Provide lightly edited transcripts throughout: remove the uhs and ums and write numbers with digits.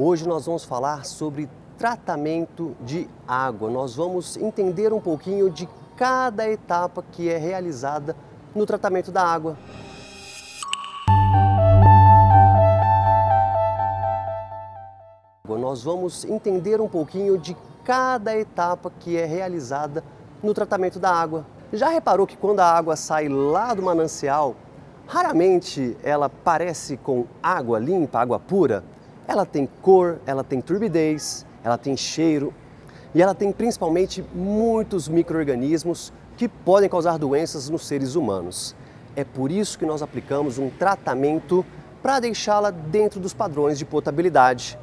Hoje nós vamos falar sobre tratamento de água. Nós vamos entender um pouquinho de cada etapa que é realizada no tratamento da água. Nós vamos entender um pouquinho de cada etapa que é realizada no tratamento da água. Já reparou que quando a água sai lá do manancial, raramente ela parece com água limpa, água pura? Ela tem cor, ela tem turbidez, ela tem cheiro e ela tem principalmente muitos micro-organismos que podem causar doenças nos seres humanos. É por isso que nós aplicamos um tratamento para deixá-la dentro dos padrões de potabilidade.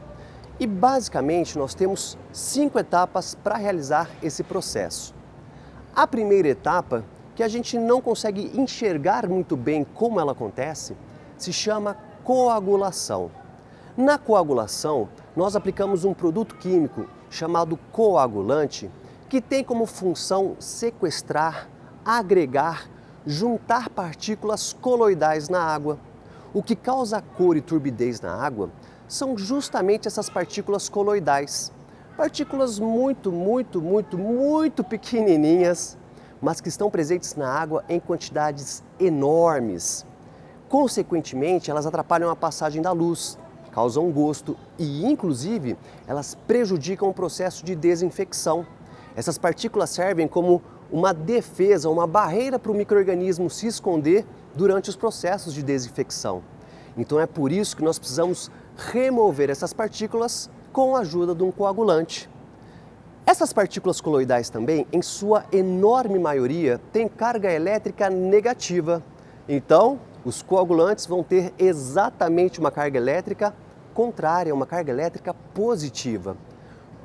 E basicamente nós temos 5 etapas para realizar esse processo. A primeira etapa, que a gente não consegue enxergar muito bem como ela acontece, se chama coagulação. Na coagulação, nós aplicamos um produto químico chamado coagulante, que tem como função sequestrar, agregar, juntar partículas coloidais na água. O que causa cor e turbidez na água são justamente essas partículas coloidais. Partículas muito pequenininhas, mas que estão presentes na água em quantidades enormes. Consequentemente, elas atrapalham a passagem da luz, causam gosto e, inclusive, elas prejudicam o processo de desinfecção. Essas partículas servem como uma defesa, uma barreira para o micro-organismo se esconder durante os processos de desinfecção. Então é por isso que nós precisamos remover essas partículas com a ajuda de um coagulante. Essas partículas coloidais também, em sua enorme maioria, têm carga elétrica negativa. Então, os coagulantes vão ter exatamente uma carga elétrica contrária, uma carga elétrica positiva.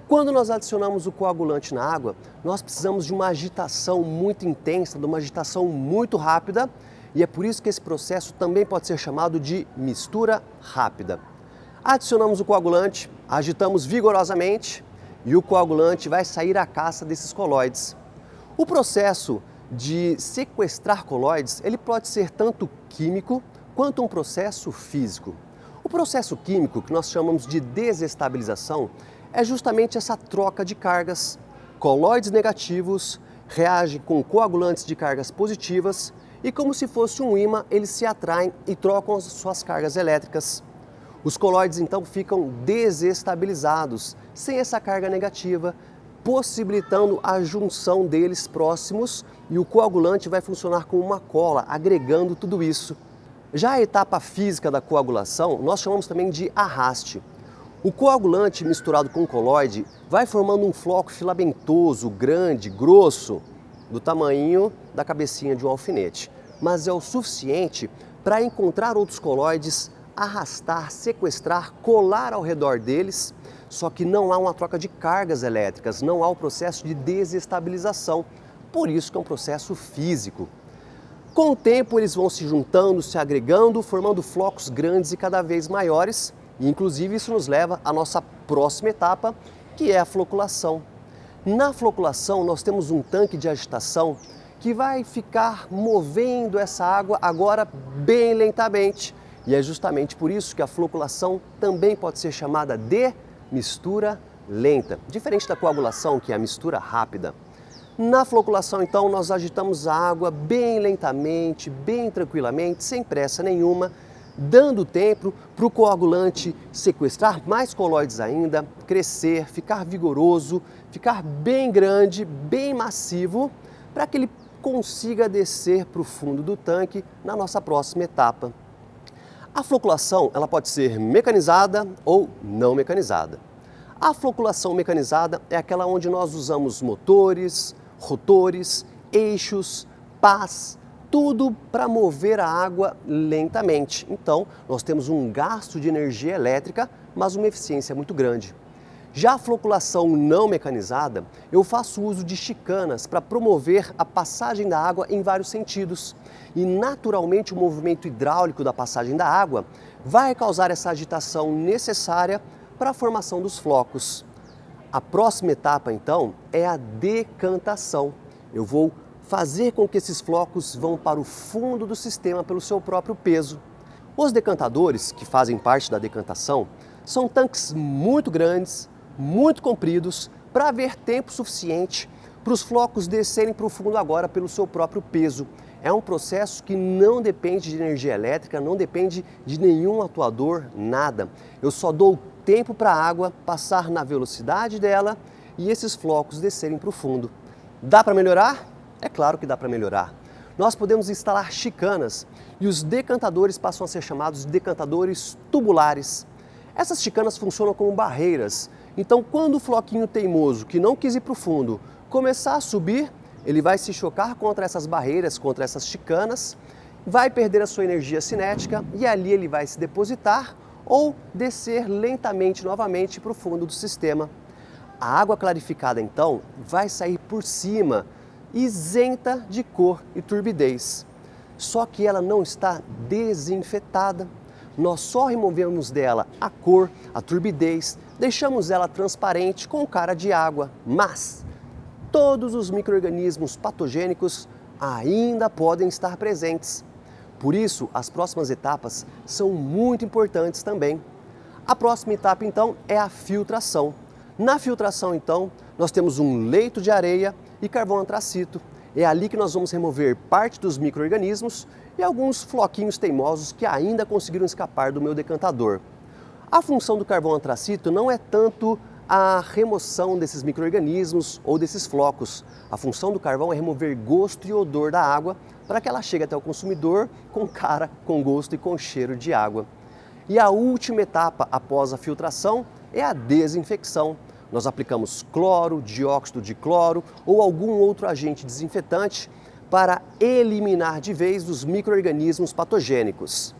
Quando nós adicionamos o coagulante na água, nós precisamos de uma agitação muito intensa, de uma agitação muito rápida, e é por isso que esse processo também pode ser chamado de mistura rápida. Adicionamos o coagulante, agitamos vigorosamente e o coagulante vai sair à caça desses coloides. O processo de sequestrar coloides, ele pode ser tanto químico quanto um processo físico. O processo químico, que nós chamamos de desestabilização, é justamente essa troca de cargas. Coloides negativos reagem com coagulantes de cargas positivas e, como se fosse um ímã, eles se atraem e trocam as suas cargas elétricas. Os coloides então ficam desestabilizados, sem essa carga negativa, possibilitando a junção deles próximos, e o coagulante vai funcionar como uma cola, agregando tudo isso. Já a etapa física da coagulação, nós chamamos também de arraste. O coagulante misturado com o coloide vai formando um floco filamentoso, grande, grosso, do tamanho da cabecinha de um alfinete, mas é o suficiente para encontrar outros coloides, arrastar, sequestrar, colar ao redor deles, só que não há uma troca de cargas elétricas, não há o processo de desestabilização, por isso que é um processo físico. Com o tempo eles vão se juntando, se agregando, formando flocos grandes e cada vez maiores, e inclusive isso nos leva à nossa próxima etapa, que é a floculação. Na floculação nós temos um tanque de agitação que vai ficar movendo essa água agora bem lentamente. E é justamente por isso que a floculação também pode ser chamada de mistura lenta, diferente da coagulação, que é a mistura rápida. Na floculação, então, nós agitamos a água bem lentamente, bem tranquilamente, sem pressa nenhuma, dando tempo para o coagulante sequestrar mais coloides ainda, crescer, ficar vigoroso, ficar bem grande, bem massivo, para que ele consiga descer para o fundo do tanque na nossa próxima etapa. A floculação ela pode ser mecanizada ou não mecanizada. A floculação mecanizada é aquela onde nós usamos motores, rotores, eixos, pás, tudo para mover a água lentamente. Então, nós temos um gasto de energia elétrica, mas uma eficiência muito grande. Já a floculação não mecanizada, eu faço uso de chicanas para promover a passagem da água em vários sentidos. E naturalmente o movimento hidráulico da passagem da água vai causar essa agitação necessária para a formação dos flocos. A próxima etapa, então, é a decantação. Eu vou fazer com que esses flocos vão para o fundo do sistema pelo seu próprio peso. Os decantadores, que fazem parte da decantação, São tanques muito grandes, muito compridos, para haver tempo suficiente para os flocos descerem para o fundo agora pelo seu próprio peso. É um processo que não depende de energia elétrica, não depende de nenhum atuador, nada. Eu só dou tempo para a água passar na velocidade dela e esses flocos descerem para o fundo. Dá para melhorar? É claro que dá para melhorar. Nós podemos instalar chicanas e os decantadores passam a ser chamados de decantadores tubulares. Essas chicanas funcionam como barreiras, então quando o floquinho teimoso que não quis ir para o fundo começar a subir, ele vai se chocar contra essas barreiras, contra essas chicanas, vai perder a sua energia cinética e ali ele vai se depositar ou descer lentamente novamente para o fundo do sistema. A água clarificada então vai sair por cima, isenta de cor e turbidez. Só que ela não está desinfetada. Nós só removemos dela a cor, a turbidez, deixamos ela transparente com cara de água, mas todos os micro-organismos patogênicos ainda podem estar presentes. Por isso, as próximas etapas são muito importantes também. A próxima etapa, então, é a filtração. Na filtração, então, nós temos um leito de areia e carvão antracito. É ali que nós vamos remover parte dos micro-organismos e alguns floquinhos teimosos que ainda conseguiram escapar do meu decantador. A função do carvão antracito não é tanto a remoção desses micro-organismos ou desses flocos. A função do carvão é remover gosto e odor da água para que ela chegue até o consumidor com cara, com gosto e com cheiro de água. E a última etapa após a filtração é a desinfecção. Nós aplicamos cloro, dióxido de cloro ou algum outro agente desinfetante para eliminar de vez os micro-organismos patogênicos.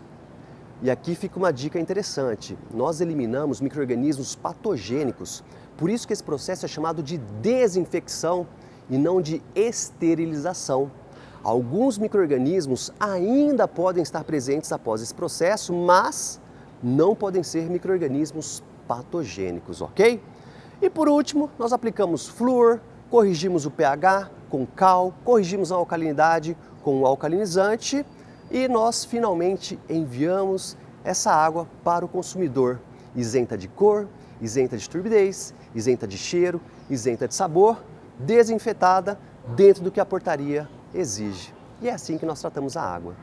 E aqui fica uma dica interessante. Nós eliminamos micro-organismos patogênicos, por isso que esse processo é chamado de desinfecção e não de esterilização. Alguns micro-organismos ainda podem estar presentes após esse processo, mas não podem ser micro-organismos patogênicos, ok? E por último, nós aplicamos flúor, corrigimos o pH com cal, corrigimos a alcalinidade com o alcalinizante e nós finalmente enviamos essa água para o consumidor, isenta de cor, isenta de turbidez, isenta de cheiro, isenta de sabor, desinfetada dentro do que a portaria exige. E é assim que nós tratamos a água.